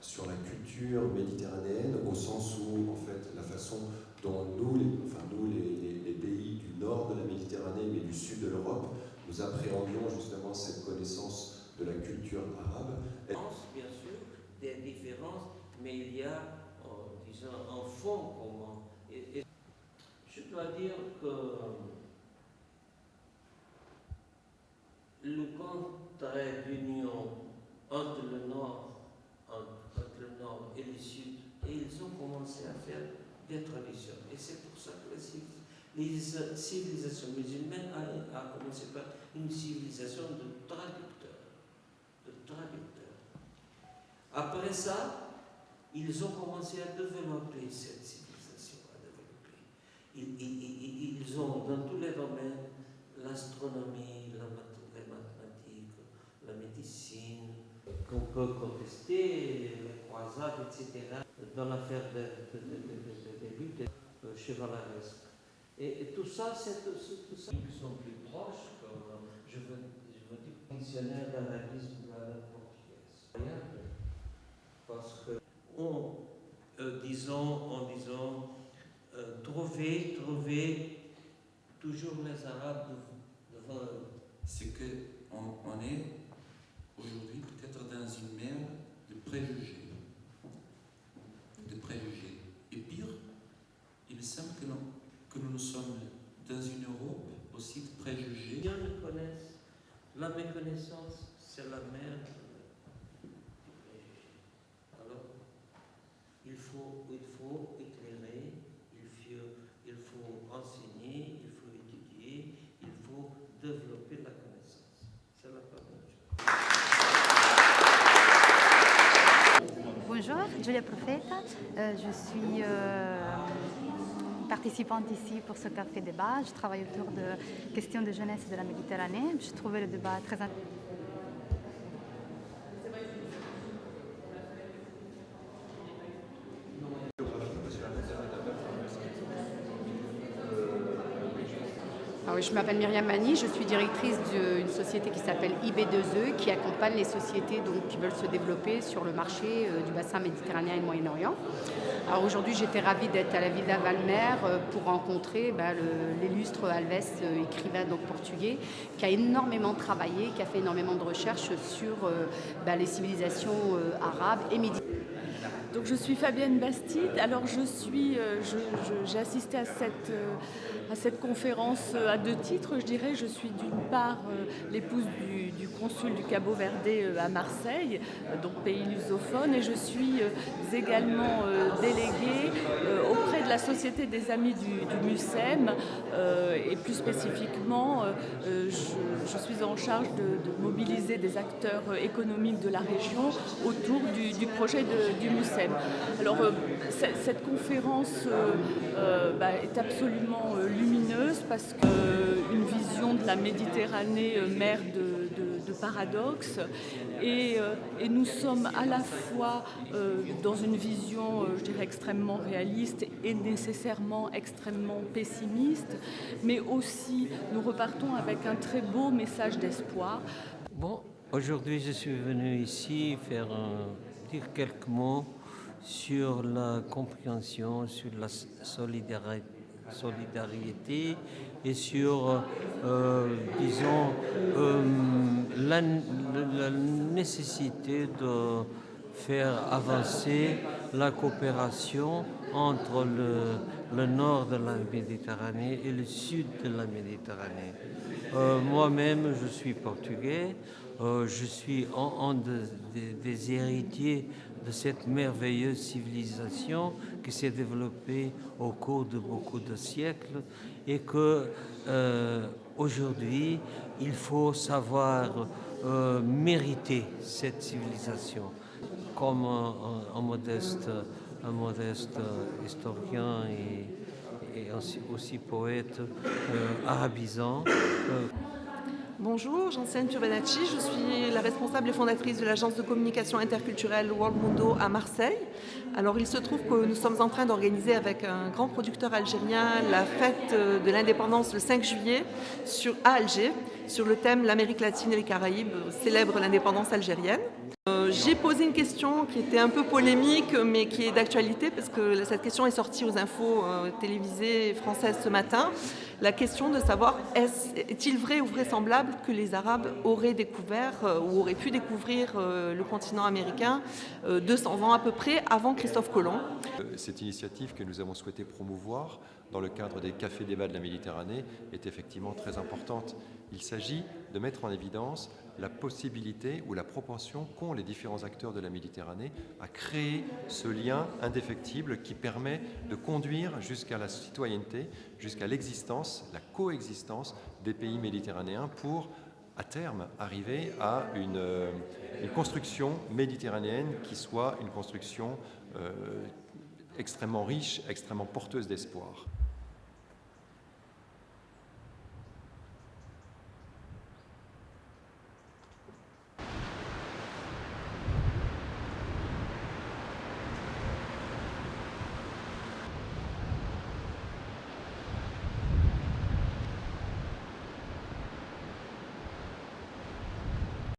sur la culture méditerranéenne, au sens où, en fait, la façon dont nous, les pays du nord de la Méditerranée, mais du sud de l'Europe, nous appréhendions justement cette connaissance de la culture arabe. Bien sûr, des différences, mais il y a, disons, un fond commun. Et je dois dire que le contrat d'union entre le Nord et le Sud, et ils ont commencé à faire des traditions. Et c'est pour ça que les civilisations musulmanes a commencé par une civilisation de traducteurs. Après ça, ils ont commencé à développer cette civilisation, Ils ont, dans tous les domaines, l'astronomie, les mathématiques, la médecine, qu'on peut contester, les croisades, etc., dans l'affaire des buts chevaleresques. Et tout ça, tout ça, ils sont plus proches, comme je veux dire, dictionnaire d'analysme de la langue portugaise. Parce que, trouver toujours les Arabes devant eux. C'est qu'on est aujourd'hui peut-être dans une mer de préjugés. Et pire, il me semble que nous sommes dans une Europe aussi de préjugés. Les gens ne connaissent. La méconnaissance, c'est la mère du préjugé. Alors, il faut éclairer, il faut enseigner, il faut étudier, il faut développer la connaissance. C'est la première chose. Bonjour, Giulia Profeta. Je suis participante ici pour ce café débat. Je travaille autour de questions de jeunesse de la Méditerranée. Je trouvais le débat très intéressant. Je m'appelle Myriam Mani, je suis directrice d'une société qui s'appelle IB2E qui accompagne les sociétés qui veulent se développer sur le marché du bassin méditerranéen et du Moyen-Orient. Alors aujourd'hui, j'étais ravie d'être à la Villa Valmer pour rencontrer l'illustre Alves, écrivain portugais, qui a énormément travaillé, qui a fait énormément de recherches sur les civilisations arabes et méditerranéennes. Donc je suis Fabienne Bastide. Alors j'ai assisté à cette conférence à deux titres, je dirais. Je suis d'une part l'épouse du consul du Cabo Verde à Marseille, donc pays lusophone, et je suis également déléguée auprès de la Société des Amis du MUCEM, et plus spécifiquement, je suis en charge de mobiliser des acteurs économiques de la région autour du projet du MUCEM. Alors, cette conférence est absolument lumineuse parce qu'une vision de la Méditerranée mer de paradoxes et nous sommes à la fois dans une vision, je dirais, extrêmement réaliste et nécessairement extrêmement pessimiste, mais aussi nous repartons avec un très beau message d'espoir. Bon, aujourd'hui je suis venu ici dire quelques mots sur la compréhension, sur la solidarité et sur, la nécessité de faire avancer la coopération entre le nord de la Méditerranée et le sud de la Méditerranée. Moi-même, je suis portugais, je suis un des héritiers de cette merveilleuse civilisation qui s'est développée au cours de beaucoup de siècles et que aujourd'hui, il faut savoir mériter cette civilisation. Comme un modeste historien et aussi poète arabisant. Bonjour, j'enseigne Turbenacci, je suis la responsable et fondatrice de l'agence de communication interculturelle World Mundo à Marseille. Alors il se trouve que nous sommes en train d'organiser avec un grand producteur algérien la fête de l'indépendance le 5 juillet à Alger sur le thème l'Amérique latine et les Caraïbes célèbrent l'indépendance algérienne. J'ai posé une question qui était un peu polémique, mais qui est d'actualité, parce que cette question est sortie aux infos télévisées françaises ce matin. La question de savoir, est-il vrai ou vraisemblable que les Arabes auraient découvert ou auraient pu découvrir le continent américain 200 ans à peu près avant Christophe Colomb. Cette initiative que nous avons souhaité promouvoir dans le cadre des cafés débats de la Méditerranée est effectivement très importante. Il s'agit de mettre en évidence la possibilité ou la propension qu'ont les différents acteurs de la Méditerranée à créer ce lien indéfectible qui permet de conduire jusqu'à la citoyenneté, jusqu'à l'existence, la coexistence des pays méditerranéens pour, à terme, arriver à une construction méditerranéenne qui soit une construction extrêmement riche, extrêmement porteuse d'espoir.